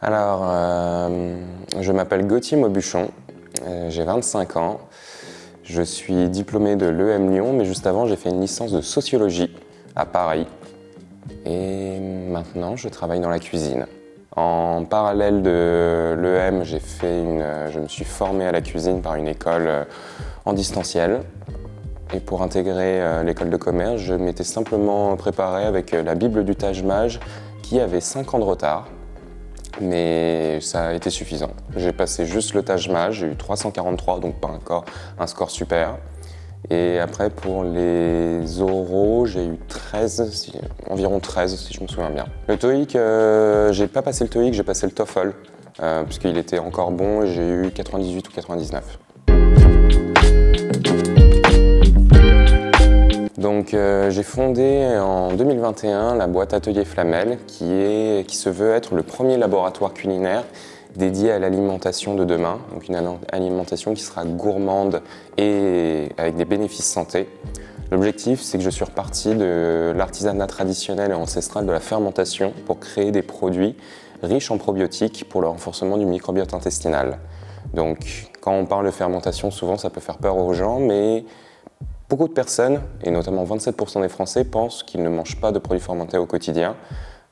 Je m'appelle Gauthier Maubuchon, j'ai 25 ans. Je suis diplômé de l'EM Lyon, mais juste avant, j'ai fait une licence de sociologie à Paris. Et maintenant, je travaille dans la cuisine. En parallèle de l'EM, je me suis formé à la cuisine par une école en distanciel. Et pour intégrer l'école de commerce, je m'étais simplement préparé avec la Bible du Taj Mahal qui avait 5 ans de retard. Mais ça a été suffisant. J'ai passé juste le Taj Mahal, j'ai eu 343, donc pas encore un score super. Et après, pour les oraux, j'ai eu environ 13, si je me souviens bien. Le TOEIC, j'ai pas passé le TOEIC, j'ai passé le TOEFL, puisqu'il était encore bon, et j'ai eu 98 ou 99. Donc j'ai fondé en 2021 la boîte Atelier Flamel qui se veut être le premier laboratoire culinaire dédié à l'alimentation de demain, donc une alimentation qui sera gourmande et avec des bénéfices santé. L'objectif, c'est que je suis reparti de l'artisanat traditionnel et ancestral de la fermentation pour créer des produits riches en probiotiques pour le renforcement du microbiote intestinal. Donc quand on parle de fermentation, souvent ça peut faire peur aux gens, mais beaucoup de personnes, et notamment 27% des Français, pensent qu'ils ne mangent pas de produits fermentés au quotidien,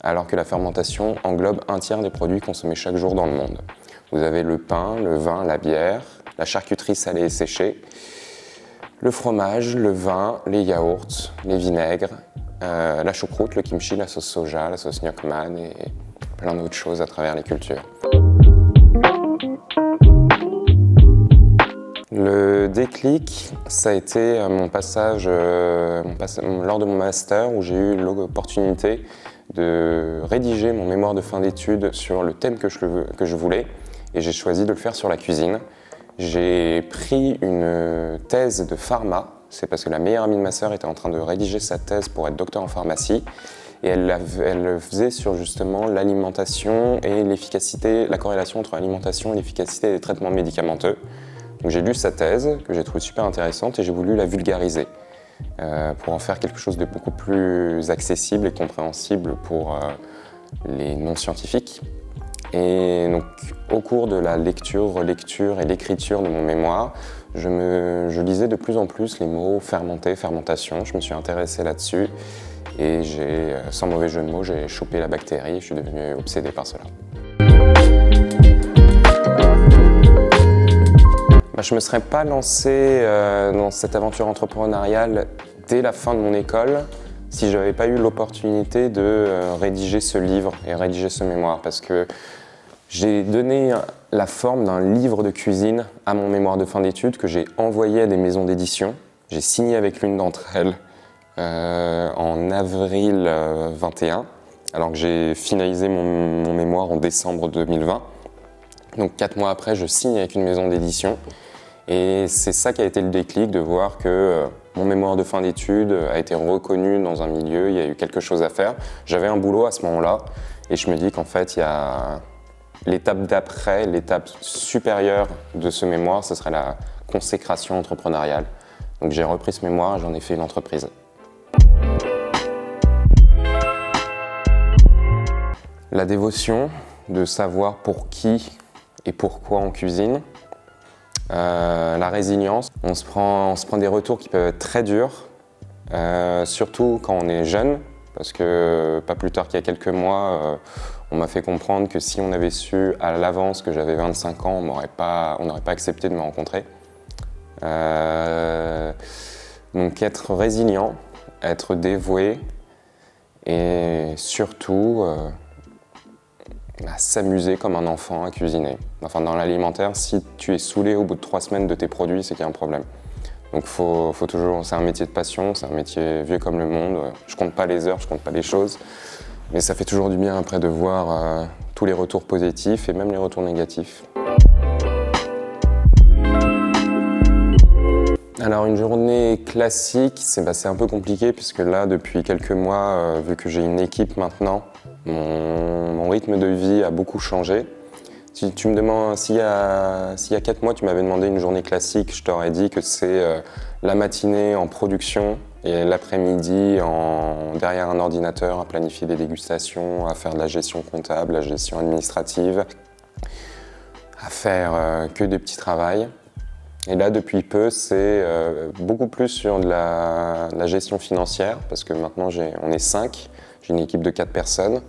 alors que la fermentation englobe un tiers des produits consommés chaque jour dans le monde. Vous avez le pain, le vin, la bière, la charcuterie salée et séchée, le fromage, le vin, les yaourts, les vinaigres, la choucroute, le kimchi, la sauce soja, la sauce gnocchman et plein d'autres choses à travers les cultures. Le déclic, ça a été mon passage lors de mon master où j'ai eu l'opportunité de rédiger mon mémoire de fin d'études sur le thème que je voulais et j'ai choisi de le faire sur la cuisine. J'ai pris une thèse de pharma, c'est parce que la meilleure amie de ma sœur était en train de rédiger sa thèse pour être docteur en pharmacie et elle le faisait sur justement l'alimentation et l'efficacité, la corrélation entre l'alimentation et l'efficacité des traitements médicamenteux. Donc j'ai lu sa thèse, que j'ai trouvée super intéressante, et j'ai voulu la vulgariser pour en faire quelque chose de beaucoup plus accessible et compréhensible pour les non-scientifiques. Et donc au cours de la lecture, relecture et l'écriture de mon mémoire, je lisais de plus en plus les mots fermenter, fermentation. Je me suis intéressé là-dessus et sans mauvais jeu de mots, j'ai chopé la bactérie et je suis devenu obsédé par cela. Je ne me serais pas lancé dans cette aventure entrepreneuriale dès la fin de mon école si je n'avais pas eu l'opportunité de rédiger ce livre et rédiger ce mémoire, parce que j'ai donné la forme d'un livre de cuisine à mon mémoire de fin d'études que j'ai envoyé à des maisons d'édition. J'ai signé avec l'une d'entre elles en avril 21, alors que j'ai finalisé mon mémoire en décembre 2020. Donc 4 mois après, je signe avec une maison d'édition. Et c'est ça qui a été le déclic, de voir que mon mémoire de fin d'études a été reconnu dans un milieu, il y a eu quelque chose à faire. J'avais un boulot à ce moment-là et je me dis qu'en fait, il y a l'étape d'après, l'étape supérieure de ce mémoire, ce serait la consécration entrepreneuriale. Donc j'ai repris ce mémoire et j'en ai fait une entreprise. La dévotion, de savoir pour qui et pourquoi on cuisine. La résilience, on se prend des retours qui peuvent être très durs, surtout quand on est jeune, parce que pas plus tard qu'il y a quelques mois, on m'a fait comprendre que si on avait su à l'avance que j'avais 25 ans, on n'aurait pas accepté de me rencontrer. Donc être résilient, être dévoué et surtout s'amuser comme un enfant à cuisiner. Enfin, dans l'alimentaire, si tu es saoulé au bout de 3 semaines de tes produits, c'est qu'il y a un problème. Donc faut toujours, c'est un métier de passion, c'est un métier vieux comme le monde. Je compte pas les heures, je compte pas les choses, mais ça fait toujours du bien après de voir tous les retours positifs et même les retours négatifs. Alors une journée classique, c'est un peu compliqué puisque là, depuis quelques mois, vu que j'ai une équipe maintenant, mon rythme de vie a beaucoup changé. Si tu me demandes, s'il y a 4 mois tu m'avais demandé une journée classique, je t'aurais dit que c'est la matinée en production Et l'après-midi, derrière un ordinateur, à planifier des dégustations, à faire de la gestion comptable, la gestion administrative, à faire que des petits travails. Et là, depuis peu, c'est beaucoup plus sur de la gestion financière, parce que maintenant, on est 5, j'ai une équipe de 4 personnes.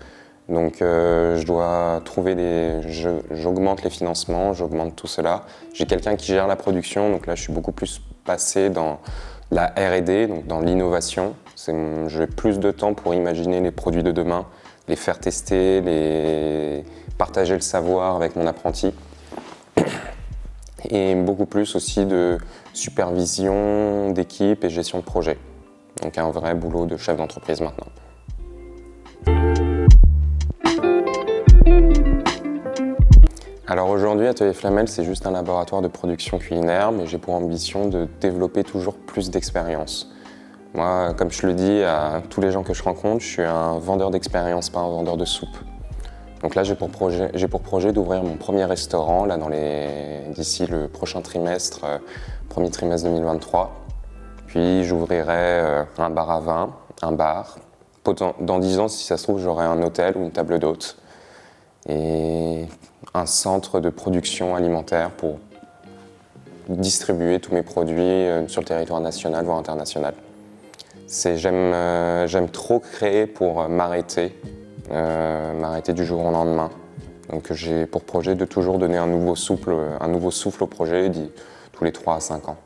Donc je dois trouver j'augmente les financements, j'augmente tout cela. J'ai quelqu'un qui gère la production, donc là je suis beaucoup plus passé dans la R&D, donc dans l'innovation. J'ai plus de temps pour imaginer les produits de demain, les faire tester, partager le savoir avec mon apprenti. Et beaucoup plus aussi de supervision d'équipe et gestion de projet. Donc un vrai boulot de chef d'entreprise maintenant. Alors aujourd'hui, Atelier Flamel, c'est juste un laboratoire de production culinaire, mais j'ai pour ambition de développer toujours plus d'expérience. Moi, comme je le dis à tous les gens que je rencontre, je suis un vendeur d'expérience, pas un vendeur de soupe. Donc là, j'ai pour projet d'ouvrir mon premier restaurant là, d'ici le prochain trimestre, premier trimestre 2023. Puis j'ouvrirai un bar à vin, un bar. Dans 10 ans, si ça se trouve, j'aurai un hôtel ou une table d'hôte. Et un centre de production alimentaire pour distribuer tous mes produits sur le territoire national, voire international. J'aime trop créer pour m'arrêter du jour au lendemain. Donc j'ai pour projet de toujours donner un nouveau souffle au projet tous les 3 à 5 ans.